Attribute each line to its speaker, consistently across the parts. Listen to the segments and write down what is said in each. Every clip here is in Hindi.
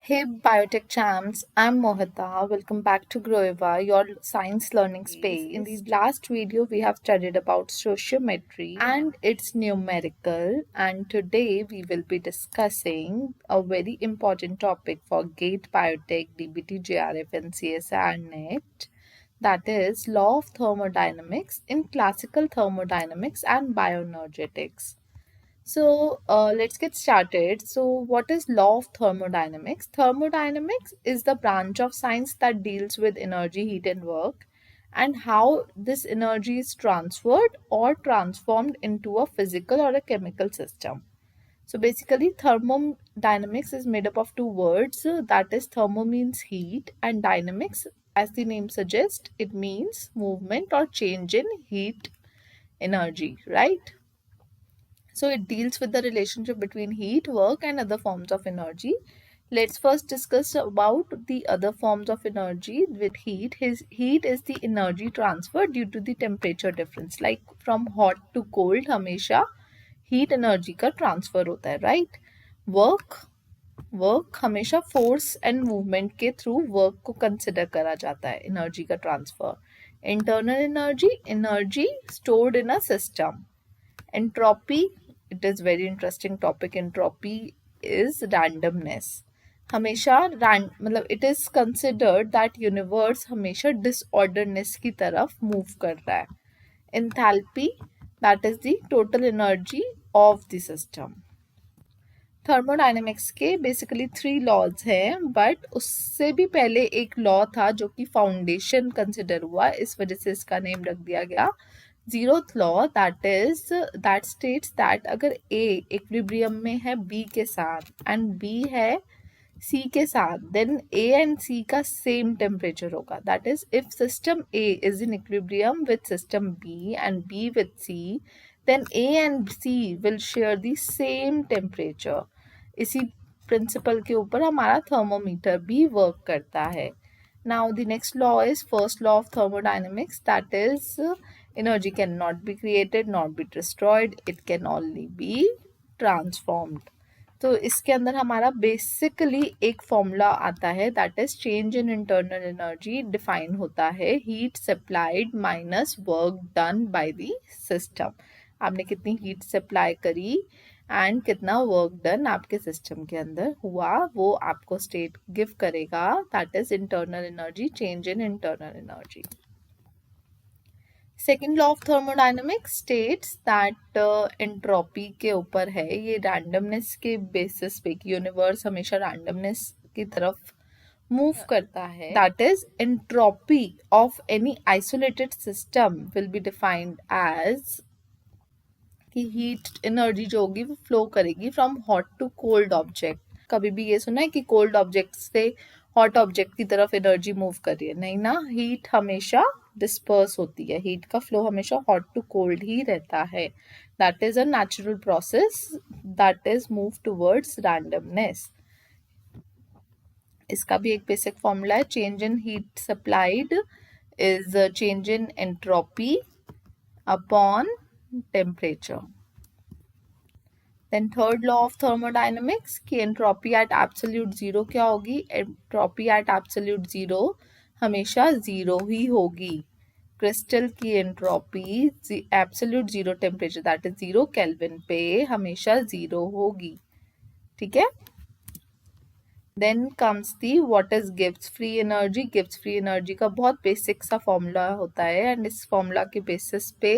Speaker 1: Hey biotech champs, I'm Mohita. Welcome back to GROWiva, your science learning space. In the last video, we have studied about stoichiometry and its numerical, and today we will be discussing a very important topic for GATE Biotech, DBT-JRF and CSIR-NET, that is Law of Thermodynamics in Classical Thermodynamics and Bioenergetics. So let's get started. So, what is law of thermodynamics? Thermodynamics is the branch of science that deals with energy, heat, and work, and how this energy is transferred or transformed into a physical or a chemical system. So, basically, thermodynamics is made up of two words. That is, thermo means heat, and dynamics, as the name suggests, it means movement or change in heat energy, right? So it deals with the relationship between heat, work, and other forms of energy. Let's first discuss about the other forms of energy with heat. Heat is the energy transfer due to the temperature difference. Like from hot to cold, हमेशा heat energy का transfer होता है, right? वर्क हमेशा फोर्स एंड मूवमेंट के थ्रू वर्क को कंसिडर करा जाता है एनर्जी का transfer. Internal energy, energy stored in a system. Entropy, it is very interesting topic. Entropy is randomness. हमेशा मतलब it is considered that universe हमेशा disorderedness की तरफ move कर रहा है. Enthalpy, that is the total energy of the system. Thermodynamics के बेसिकली 3 लॉज हैं, बट उससे भी पहले एक लॉ था जो कि फाउंडेशन कंसिडर हुआ, इस वजह से इसका नेम रख दिया गया zeroth law. That states that अगर ए इक्विलिब्रियम में है बी के साथ एंड बी है सी के साथ, देन ए एंड सी का सेम टेम्परेचर होगा. That is if system A is in equilibrium with system B and B with C, then A and C will share the same temperature. इसी प्रिंसिपल के ऊपर हमारा थर्मोमीटर भी वर्क करता है. Now the next law is first law of thermodynamics, that is energy cannot be created nor be destroyed, it can only be transformed. तो इसके अंदर हमारा बेसिकली एक फॉर्मूला आता है, that is change in internal energy define होता है heat supplied minus work done by the system. आपने कितनी हीट सप्लाई करी एंड कितना वर्क डन आपके सिस्टम के अंदर हुआ, वो आपको स्टेट गिव करेगा. That is internal energy, change in internal energy. Second law of thermodynamics states that entropy के ऊपर है, ये रैंडमनेस के बेसिस पे कि यूनिवर्स हमेशा रैंडमनेस की तरफ मूव करता है. That is entropy of any isolated system will be defined as कि हीट एनर्जी जो होगी वो फ्लो करेगी from hot to cold object. कभी भी ये सुना है कि कोल्ड ऑब्जेक्ट से हॉट ऑब्जेक्ट की तरफ एनर्जी मूव कर रही है? नहीं ना, हीट हमेशा डिस्पर्स होती है, हीट का फ्लो हमेशा हॉट टू कोल्ड ही रहता है. That is a natural process that is move towards randomness. इसका भी एक बेसिक फॉर्मूला है, change in heat supplied is change in entropy upon temperature. Then third law of thermodynamics की एंट्रोपी एट एब्सोल्यूट जीरो क्या होगी? एंट्रोपी एट एब्सोल्यूट जीरो हमेशा जीरो ही होगी. क्रिस्टल की entropy absolute zero temperature that is 0 kelvin पे हमेशा जीरो होगी. ठीक है. Then comes the what is Gibbs free energy. Gibbs free energy का बहुत बेसिक सा फॉर्मूला होता है एंड इस फॉर्मूला के बेसिस पे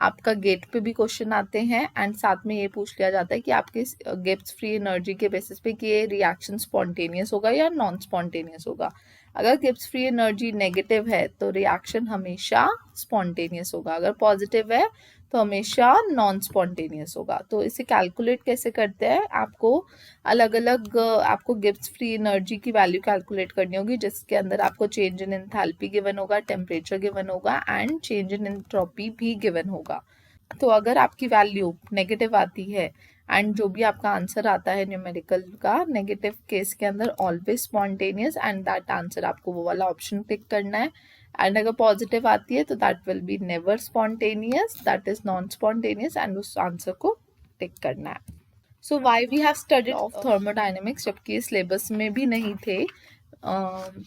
Speaker 1: आपका गेट पे भी क्वेश्चन आते हैं एंड साथ में ये पूछ लिया जाता है कि आपके गिब्स फ्री एनर्जी के बेसिस पे कि ये रिएक्शन स्पॉन्टेनियस होगा या नॉन स्पॉन्टेनियस होगा. अगर गिब्स फ्री एनर्जी नेगेटिव है तो रिएक्शन हमेशा स्पॉन्टेनियस होगा, अगर पॉजिटिव है तो हमेशा नॉन स्पॉन्टेनियस होगा. तो इसे कैलकुलेट कैसे करते हैं? आपको अलग अलग आपको गिब्स फ्री एनर्जी की वैल्यू कैलकुलेट करनी होगी, जिसके अंदर आपको चेंज इन एंथैल्पी गिवन होगा, टेम्परेचर गिवन होगा एंड चेंज इन एंट्रोपी भी गिवन होगा. तो अगर आपकी वैल्यू नेगेटिव आती है एंड जो भी आपका आंसर आता है न्यूमेरिकल का नेगेटिव केस के अंदर always spontaneous and that answer आपको वो वाला ऑप्शन पिक करना है. एंड अगर पॉजिटिव आती है तो that will be never spontaneous, that is non spontaneous and उस आंसर को टिक करना है. So why we have studied law of thermodynamics जबकि इस syllabus में भी नहीं थे, um,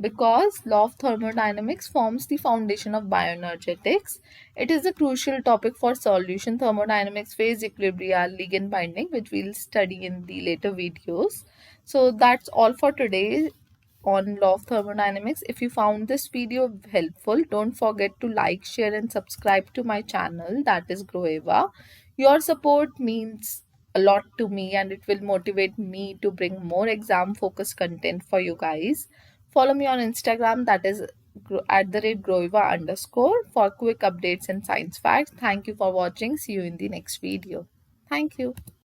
Speaker 1: because law of thermodynamics forms the foundation of bioenergetics. It is a crucial topic for solution thermodynamics, phase equilibria, ligand binding, which we'll study in the later videos. So that's all for today on law of thermodynamics. If you found this video helpful, don't forget to like, share and subscribe to my channel, that is GROWiva. Your support means a lot to me and it will motivate me to bring more exam focused content for you guys. Follow me on Instagram, that is at the rate GROWiva underscore, for quick updates and science facts. Thank you for watching. See you in the next video. Thank you.